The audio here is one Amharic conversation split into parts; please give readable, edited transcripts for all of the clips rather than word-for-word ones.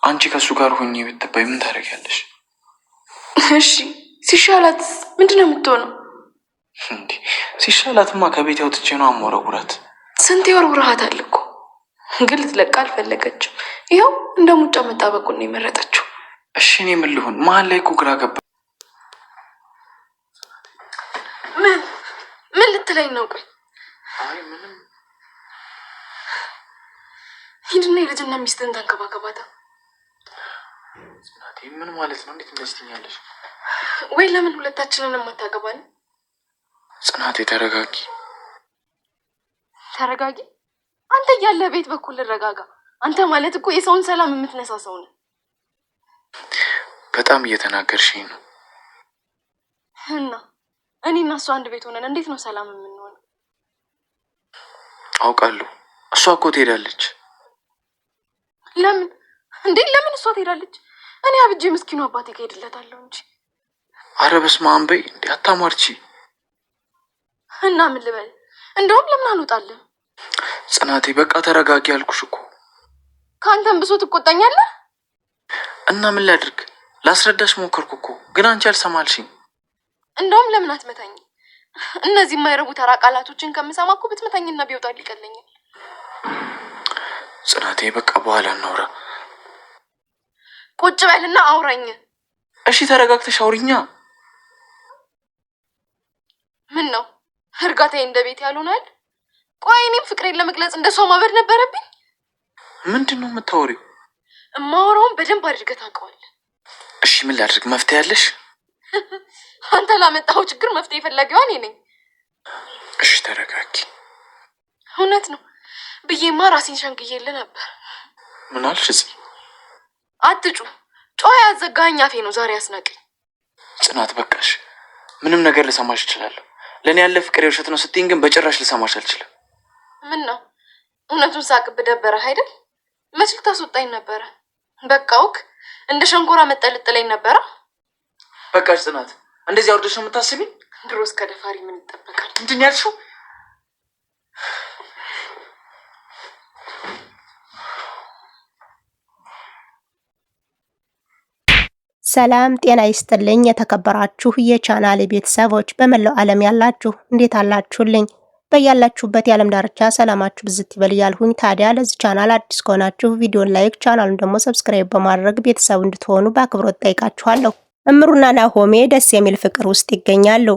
አንቺ ከሱ ጋር ሆኜ ብትባይ ምን ታደርጊያለሽ? እሺ ሲሻላት ምንድነው የምትሆነው? እንዴ ሲሻላትማ ከቤት ያውጥቼ ነው አሞረውራት። ስንት ወርውራታል እኮ ግን ልትለቃ አልፈለገችም። ይኸው እንደ ሙጫ መጣበቁን ነው የመረጠችው። እሺ እኔ ምን ልሁን? መሀል ላይ እኮ ግራ ገባ። ምን ልትለኝ ነው? ቆይ አይ ምንም። ሂድና የልጅና ሚስትን ተንከባከባታ። ጽናቴ ምን ማለት ነው? እንዴት እንደዚህ ትኛለሽ? ወይ ለምን ሁለታችንን የማታገባን? ጽናቴ ተረጋጊ። ተረጋጊ? አንተ ያለ ቤት በኩል ልረጋጋ? አንተ ማለት እኮ የሰውን ሰላም የምትነሳ ሰው ነህ። በጣም እየተናገርሽኝ ነው። እና እኔና እሷ አንድ ቤት ሆነን እንዴት ነው ሰላም የምንሆነው? አውቃለሁ። እሷ እኮ ትሄዳለች። ለምን እንዴ? ለምን እሷ ትሄዳለች? እኔ አብጄ ምስኪኑ አባቴ ከሄድለታለሁ እንጂ። አረ በስመ አብ በይ እንዴ! አታሟርቺ። እና ምን ልበል? እንደውም ለምን አንወጣለን? ጽናቴ በቃ ተረጋጊ አልኩሽ እኮ። ከአንተም ብሶ ትቆጣኛለህ? እና ምን ላድርግ? ላስረዳሽ ሞከርኩ እኮ ግን አንቺ አልሰማልሽኝ። እንደውም ለምን አትመታኝ? እነዚህ የማይረቡ ተራ ቃላቶችን ከምሰማ እኮ ብትመታኝና ቢወጣል ይቀለኛል። ጽናቴ በቃ በኋላ እናውራ። ቁጭ በልና አውራኝ። እሺ ተረጋግተሽ አውሪኛ። ምን ነው እርጋታዬ እንደ ቤት ያልሆናል? ቆይ እኔም ፍቅሬን ለመግለጽ እንደሷ ማበድ ነበረብኝ? ምንድን ነው የምታወሪው? እማወራውን በደንብ አድርገህ ታውቀዋለህ። እሺ ምን ላድርግ? መፍትሄ ያለሽ? አንተ ላመጣኸው ችግር መፍትሄ ፈላጊዋ እኔ ነኝ። እሺ ተረጋጊ። እውነት ነው ብዬማ ራሴን ሸንግዬልህ ነበር። ምን አልሽ? አትጩ። ጮኸ ያዘጋኸኝ አፌ ነው ዛሬ ያስናቀኝ። ጽናት በቃሽ። ምንም ነገር ልሰማሽ እችላለሁ። ለኔ ያለ ፍቅር የውሸት ነው ስትይኝ ግን በጭራሽ ልሰማሽ አልችልም። ምን ነው እውነቱን ሳቅብ ደበረህ አይደል? መች ልታስወጣኝ ነበረ? በቃውክ እንደ ሸንኮራ መጠልጥለኝ ነበረ። በቃሽ ጽናት፣ እንደዚህ አውርደሽ ነው የምታስቢኝ? ድሮስ ከደፋሪ ምን ይጠበቃል? ምንድን ያልሽው? ሰላም ጤና ይስጥልኝ። የተከበራችሁ የቻናሌ ቤተሰቦች በመላው ዓለም ያላችሁ እንዴት አላችሁልኝ? በያላችሁበት የዓለም ዳርቻ ሰላማችሁ ብዝት ይበል እያልሁኝ ታዲያ ለዚህ ቻናል አዲስ ከሆናችሁ ቪዲዮን ላይክ፣ ቻናሉን ደግሞ ሰብስክራይብ በማድረግ ቤተሰብ እንድትሆኑ በአክብሮት ጠይቃችኋለሁ። እምሩና ናሆሜ ደስ የሚል ፍቅር ውስጥ ይገኛሉ።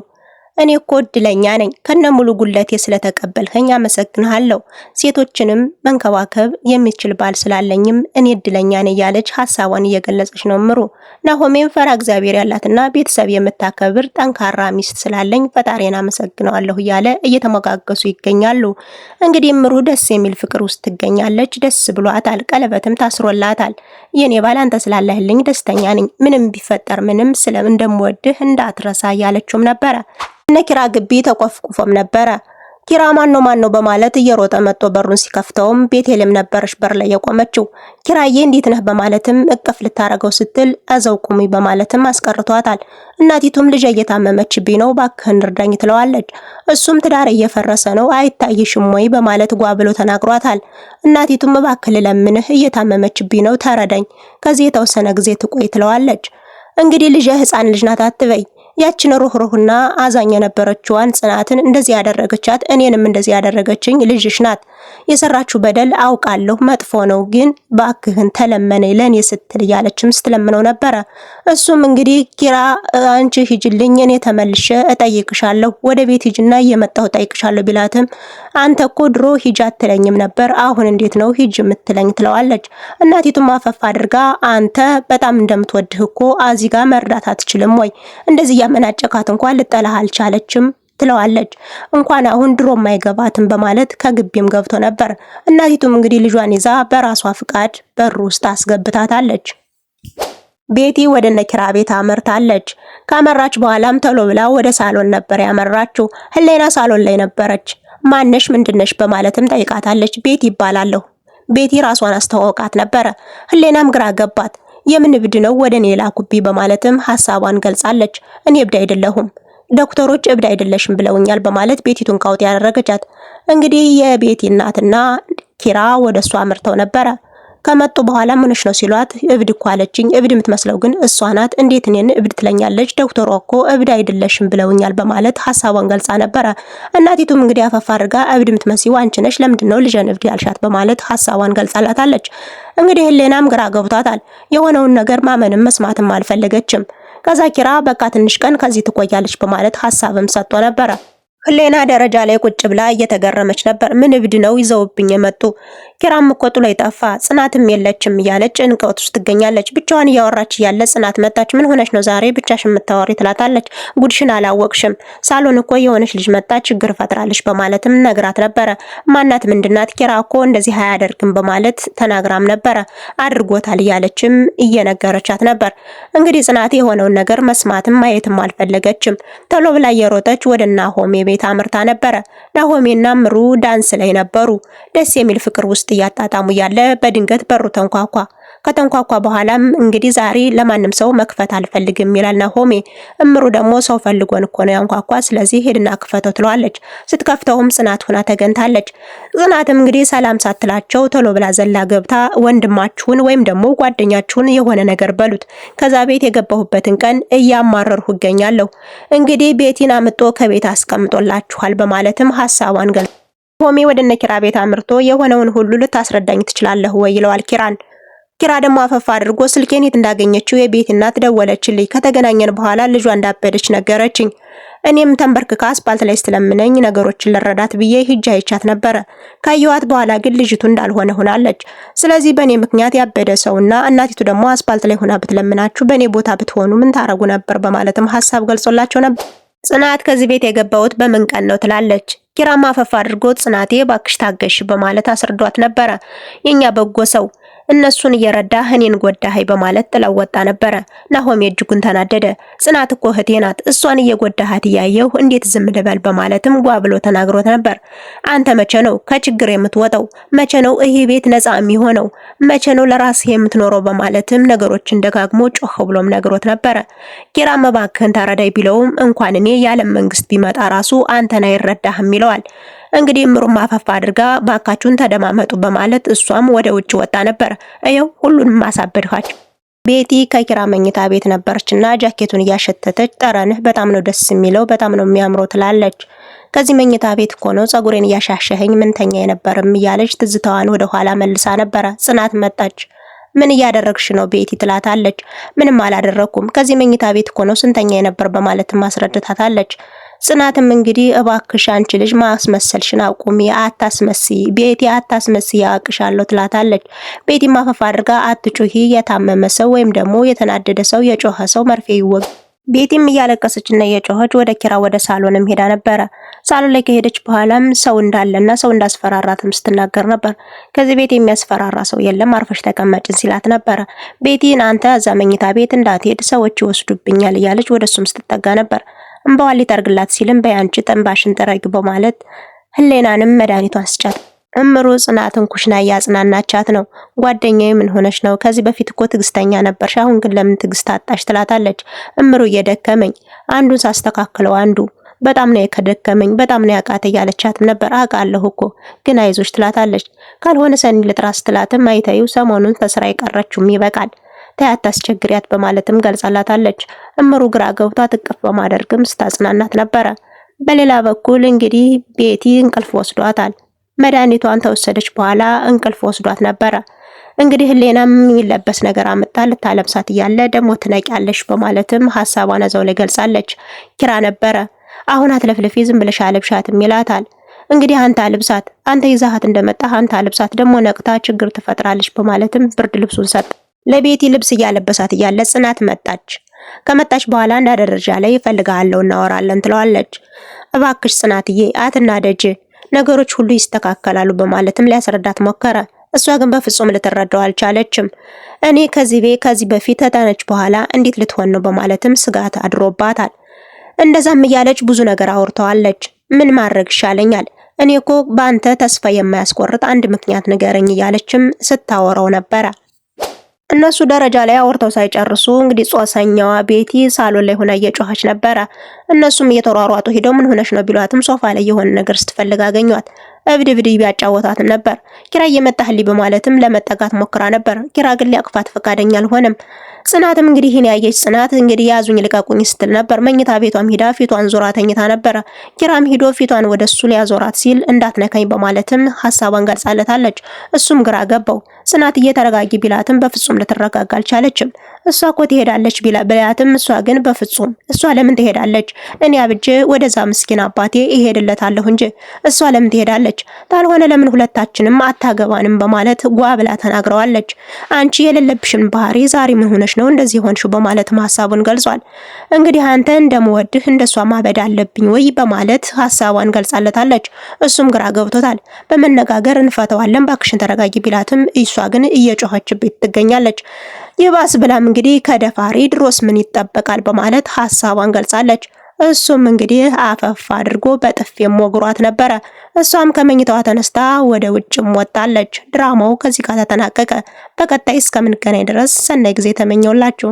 እኔ እኮ እድለኛ ነኝ፣ ከነሙሉ ጉለቴ ስለተቀበልከኝ አመሰግንሃለሁ። ሴቶችንም መንከባከብ የሚችል ባል ስላለኝም እኔ እድለኛ ነኝ ያለች ሐሳቧን እየገለጸች ነው እምሩ። ናሆሜም ፈራ እግዚአብሔር ያላትና ቤተሰብ የምታከብር ጠንካራ ሚስት ስላለኝ ፈጣሪን አመሰግነዋለሁ እያለ እየተሞጋገሱ ይገኛሉ። እንግዲህ እምሩ ደስ የሚል ፍቅር ውስጥ ትገኛለች። ደስ ብሏታል። ቀለበትም ታስሮላታል። የኔ ባል አንተ ስላለህልኝ ደስተኛ ነኝ፣ ምንም ቢፈጠር ምንም እንደምወድህ እንዳትረሳ ያለችውም ነበረ። እነ ኪራ ግቢ ተቆፍቁፎም ነበረ። ኪራ ማን ነው በማለት እየሮጠ መጥቶ በሩን ሲከፍተውም ቤቴልም ነበረች በር ላይ የቆመችው። ኪራዬ እንዴት ነህ በማለትም እቅፍ ልታረገው ስትል አዘው ቁሚ በማለትም አስቀርቷታል። እናቲቱም ልጅ እየታመመችብኝ ነው ባክህን እርዳኝ ትለዋለች። እሱም ትዳር እየፈረሰ ነው አይታይሽም ወይ በማለት ጓብሎ ተናግሯታል። እናቲቱም እባክህ ልለምንህ እየታመመችብኝ ነው ተረዳኝ፣ ከዚህ የተወሰነ ጊዜ ትቆይ ትለዋለች። እንግዲህ ልጅ ህፃን ልጅ ናት አትበይ፣ ያችን ሩህሩህና አዛኝ የነበረችዋን ጽናትን እንደዚህ ያደረገቻት እኔንም እንደዚህ ያደረገችኝ ልጅሽ ናት። የሰራችሁ በደል አውቃለሁ መጥፎ ነው፣ ግን ባክህን ተለመነኝ ለኔ ስትል ያለችም ስትለምነው ነበረ። እሱም እንግዲህ ኪራ አንቺ ሂጅልኝ እኔ ተመልሼ እጠይቅሻለሁ፣ ወደ ቤት ሂጅና እየመጣሁ እጠይቅሻለሁ ቢላትም አንተ እኮ ድሮ ሂጅ አትለኝም ነበር አሁን እንዴት ነው ሂጅ የምትለኝ ትለዋለች። እናቲቱም አፈፍ አድርጋ አንተ በጣም እንደምትወድህ እኮ አዚጋ መርዳት አትችልም ወይ? እንደዚህ ያመናጨካት እንኳን ልጠላህ አልቻለችም ትለዋለች። እንኳን አሁን ድሮ ማይገባትም በማለት ከግቢም ገብቶ ነበር። እናቲቱም እንግዲህ ልጇን ይዛ በራሷ ፍቃድ በር ውስጥ አስገብታታለች። ቤቲ ወደ ነኪራ ቤት አመርታለች። ካመራች በኋላም ቶሎ ብላ ወደ ሳሎን ነበር ያመራችው። ህሌና ሳሎን ላይ ነበረች። ማነሽ ምንድነሽ በማለትም ጠይቃታለች። ቤቲ ይባላለሁ። ቤቲ ራሷን አስተዋወቃት ነበረ። ህሌናም ግራ ገባት። የምን እብድ ነው ወደ እኔ ላኩቢ በማለትም ሐሳቧን ገልጻለች። እኔ እብድ አይደለሁም፣ ዶክተሮች እብድ አይደለሽም ብለውኛል በማለት ቤቲቱን ቃውጥ ያደረገቻት። እንግዲህ የቤቲ እናትና ኪራ ወደሷ አምርተው ነበረ። ከመጡ በኋላ ምንሽ ነው ሲሏት እብድ እኮ አለችኝ። እብድ የምትመስለው ግን እሷ ናት። እንዴት እኔን እብድ ትለኛለች? ዶክተሯ እኮ እብድ አይደለሽም ብለውኛል በማለት ሐሳቧን ገልጻ ነበረ። እናቲቱም እንግዲህ አፈፋ አድርጋ እብድ የምትመስይው አንቺ ነሽ፣ ለምንድነው ልጄን እብድ ያልሻት? በማለት ሐሳቧን ገልጻላታለች። እንግዲህ ህሌናም ግራ ገብቷታል። የሆነውን ነገር ማመንም መስማትም አልፈለገችም። ከዛ ኪራ በቃ ትንሽ ቀን ከዚህ ትቆያለች በማለት ሐሳብም ሰጥቶ ነበረ። ህሌና ደረጃ ላይ ቁጭ ብላ እየተገረመች ነበር። ምን እብድ ነው ይዘውብኝ የመጡ? ኪራም እኮ ጥሎ ይጠፋ፣ ጽናትም የለችም እያለች ጭንቀት ውስጥ ትገኛለች። ብቻዋን እያወራች እያለ ጽናት መጣች። ምን ሆነች ነው ዛሬ ብቻሽን የምታወሪ? ትላታለች። ጉድሽን አላወቅሽም፣ ሳሎን እኮ የሆነች ልጅ መጣ ችግር ፈጥራለች በማለትም ነግራት ነበረ። ማናት? ምንድናት? ኪራ እኮ እንደዚህ አያደርግም በማለት ተናግራም ነበረ። አድርጎታል እያለችም እየነገረቻት ነበር። እንግዲህ ጽናት የሆነውን ነገር መስማትም ማየትም አልፈለገችም። ቶሎ ብላ እየሮጠች ወደ ናሆሜ ቤት አምርታ ነበረ። ናሆሜና ምሩ ዳንስ ላይ ነበሩ። ደስ የሚል ፍቅር ውስጥ እያጣጣሙ ያለ በድንገት በሩ ተንኳኳ። ከተንኳኳ በኋላም እንግዲህ ዛሬ ለማንም ሰው መክፈት አልፈልግም ይላል ናሆሜ። እምሩ ደግሞ ሰው ፈልጎን እኮ ነው ያንኳኳ፣ ስለዚህ ሄድና ክፈተው ትለዋለች። ስትከፍተውም ጽናት ሆና ተገኝታለች። ጽናትም እንግዲህ ሰላም ሳትላቸው ቶሎ ብላ ዘላ ገብታ ወንድማችሁን ወይም ደግሞ ጓደኛችሁን የሆነ ነገር በሉት፣ ከዛ ቤት የገባሁበትን ቀን እያማረርሁ እገኛለሁ። እንግዲህ ቤቲን አምጦ ከቤት አስቀምጦላችኋል በማለትም ሐሳቧን ገልጻ ናሆሜ ወደ ነኪራ ቤት አምርቶ የሆነውን ሁሉ ልታስረዳኝ ትችላለህ ወይ ይለዋል ኪራን። ኪራ ደግሞ አፈፋ አድርጎ ስልኬን የት እንዳገኘችው የቤት እናት ደወለችልኝ። ከተገናኘን በኋላ ልጇ እንዳበደች ነገረችኝ። እኔም ተንበርክካ አስፓልት ላይ ስትለምነኝ ነገሮችን ልረዳት ብዬ ሂጄ አይቻት ነበረ። ካየኋት በኋላ ግን ልጅቱ እንዳልሆነ ሆናለች። ስለዚህ በእኔ ምክንያት ያበደ ሰውና እናቲቱ ደግሞ አስፓልት ላይ ሆና ብትለምናችሁ በእኔ ቦታ ብትሆኑ ምን ታረጉ ነበር? በማለትም ሐሳብ ገልጾላቸው ነበር። ጽናት ከዚህ ቤት የገባሁት በምን ቀን ነው ትላለች። ኪራማ አፈፋ አድርጎ ጽናቴ ባክሽ ታገሽ በማለት አስረዷት ነበረ። የኛ በጎ ሰው እነሱን እየረዳ እኔን ጎዳኸኝ በማለት ጥለው ወጣ ነበረ። ናሆሜ እጅጉን ተናደደ። ጽናት እኮ እህቴ ናት፣ እሷን እየጎዳሃት እያየሁ እንዴት ዝም ልበል በማለትም ጓ ብሎ ተናግሮት ነበር። አንተ መቼ ነው ከችግር የምትወጣው? መቼ ነው ይሄ ቤት ነፃ የሚሆነው? መቼ ነው ለራስህ የምትኖረው? በማለትም ነገሮችን ደጋግሞ ጮህ ብሎም ነግሮት ነበረ። ኪራም እባክህን ተረዳይ ቢለውም እንኳን እኔ የዓለም መንግስት ቢመጣ ራሱ አንተን አይረዳህም ይለዋል። እንግዲህ ምሩም አፈፋ አድርጋ ባካችሁን ተደማመጡ በማለት እሷም ወደ ውጭ ወጣ ነበር። አየው ሁሉንም ማሳበድካቸው። ቤቲ ከኪራ መኝታ ቤት ነበርችና ጃኬቱን እያሸተተች ጠረንህ በጣም ነው ደስ የሚለው፣ በጣም ነው የሚያምረው ትላለች። ከዚህ መኝታ ቤት እኮ ነው ጸጉሬን እያሻሸኸኝ ምንተኛ የነበርም እያለች ትዝታዋን ወደ ኋላ መልሳ ነበረ። ጽናት መጣች። ምን እያደረግሽ ነው ቤቲ ትላታለች። ምንም አላደረኩም፣ ከዚህ መኝታ ቤት እኮ ነው ስንተኛ የነበር በማለት ማስረዳታለች። ጽናትም እንግዲህ እባክሽ አንቺ ልጅ ማስመሰልሽን አቁሚ፣ አታስመስይ ቤቲ አታስመስይ ያቅሻለሁ ትላታለች። ቤቲ ማፈፋ አድርጋ አትጩሂ፣ የታመመ ሰው ወይም ደግሞ የተናደደ ሰው የጮኸ ሰው መርፌ ይወግ። ቤቲም እያለቀሰችና እየጮኸች ወደ ኪራ ወደ ሳሎንም ሄዳ ነበረ። ሳሎን ላይ ከሄደች በኋላም ሰው እንዳለና ሰው እንዳስፈራራትም ስትናገር ነበር። ከዚህ ቤት የሚያስፈራራ ሰው የለም አርፈሽ ተቀመጭን ሲላት ነበረ። ቤቲን አንተ እዛ መኝታ ቤት እንዳትሄድ ሰዎች ይወስዱብኛል እያለች ወደሱም ስትጠጋ ነበር። እንባዋን ሊጠርግላት ሲልም በያንቺ ጥንባሽን ጥረጊ በማለት ህሌናንም መድኃኒቷን ስጫት። እምሩ ጽናትን ኩሽና እያጽናናቻት ነው። ጓደኛዬ ምን ሆነሽ ነው? ከዚህ በፊት እኮ ትግስተኛ ነበርሽ፣ አሁን ግን ለምን ትግስት አጣሽ? ትላታለች። እምሩ እየደከመኝ አንዱን ሳስተካክለው አንዱ በጣም ነው የከደከመኝ፣ በጣም ነው ያቃተ እያለቻትም ነበር። አውቃለሁ እኮ ግን አይዞሽ ትላታለች። ካልሆነ ሰኒ ልጥራስ ትላትም አይተዩ ሰሞኑን ተስራ የቀረችውም ይበቃል ታያት አስቸግሪያት በማለትም ገልጻላታለች። እምሩ ግራ ገብቷ ትቅፍ በማድረግም ስታጽናናት ነበረ። በሌላ በኩል እንግዲህ ቤቲ እንቅልፍ ወስዷታል። መድኃኒቷን ተወሰደች በኋላ እንቅልፍ ወስዷት ነበረ። እንግዲህ ህሌናም የሚለበስ ነገር አመጣ ልታለብሳት እያለ ደግሞ ትነቂያለሽ በማለትም ሐሳቧን እዛው ላይ ገልጻለች። ኪራ ነበረ አሁን አትለፍልፊ ዝም ብለሽ አለብሻትም ይላታል። እንግዲህ አንተ አልብሳት፣ አንተ ይዛሃት እንደመጣህ አንተ አልብሳት፣ ደግሞ ነቅታ ችግር ትፈጥራለች በማለትም ብርድ ልብሱን ሰጥ ለቤቲ ልብስ እያለበሳት እያለ ጽናት መጣች። ከመጣች በኋላ እንዳደረጃ ላይ እፈልግሃለሁ እናወራለን ትለዋለች። እባክሽ ጽናትዬ አትናደጅ፣ ነገሮች ሁሉ ይስተካከላሉ በማለትም ሊያስረዳት ሞከረ። እሷ ግን በፍጹም ልትረዳው አልቻለችም። እኔ ከዚህ በፊት ተጠነች በኋላ እንዴት ልትሆን ነው በማለትም ስጋት አድሮባታል። እንደዛም እያለች ብዙ ነገር አውርተዋለች። ምን ማድረግ ይሻለኛል? እኔ እኮ በአንተ ተስፋ የማያስቆርጥ አንድ ምክንያት ንገረኝ እያለችም ስታወራው ነበረ። እነሱ ደረጃ ላይ አውርተው ሳይጨርሱ እንግዲህ ጾሰኛዋ ቤቲ ሳሎን ላይ ሆና እየጮኸች ነበረ። እነሱም እየተሯሯጡ ሄደው ምን ሆነሽ ነው ቢሏትም ሶፋ ላይ የሆነ ነገር ስትፈልግ አገኟት። እብድ ብድ ቢያጫወታት ነበር። ኪራ እየመጣህልኝ በማለትም ለመጠጋት ሞክራ ነበር። ኪራ ግን ሊያቅፋት ፈቃደኛ አልሆነም። ጽናትም እንግዲህ ይሄን ያየች ጽናት እንግዲህ ያዙኝ ልቀቁኝ ስትል ነበር። መኝታ ቤቷም ሂዳ ፊቷን ዞራ ተኝታ ነበረ። ኪራም ሂዶ ፊቷን ወደሱ ሊያዞራት ሲል እንዳትነካኝ በማለትም ሐሳቧን ገልጻለታለች። እሱም ግራ ገባው። ጽናት እየተረጋጊ ቢላትም በፍጹም ልትረጋጋ አልቻለችም። እሷ እኮ ትሄዳለች ቢላትም እሷ ግን በፍጹም እሷ ለምን ትሄዳለች? እኔ አብጄ ወደዛ ምስኪን አባቴ እሄድለታለሁ እንጂ እሷ ለምን ትሄዳለች? ታልሆነ ለምን ሁለታችንም አታገባንም? በማለት ጓ ብላ ተናግረዋለች። አንቺ የሌለብሽን ባህሪ ዛሬ ምን ሆነሽ ነው እንደዚህ ሆንሽው? በማለት ሐሳቡን ገልጿል። እንግዲህ አንተ እንደምወድህ እንደሷ ማበድ አለብኝ ወይ? በማለት ሐሳቧን ገልጻለታለች። እሱም ግራ ገብቶታል። በመነጋገር እንፈተዋለን ባክሽን ተረጋጊ ቢላትም እሷ ግን እየጮኸችበት ትገኛለች። ይባስ ብላም እንግዲህ ከደፋሪ ድሮስ ምን ይጠበቃል በማለት ሐሳቧን ገልጻለች። እሱም እንግዲህ አፈፍ አድርጎ በጥፊ ሞግሯት ነበረ። እሷም ከመኝታዋ ተነስታ ወደ ውጭም ወጣለች። ድራማው ከዚህ ጋር ተጠናቀቀ። በቀጣይ እስከምንገናኝ ድረስ ሰናይ ጊዜ ተመኘውላችሁ።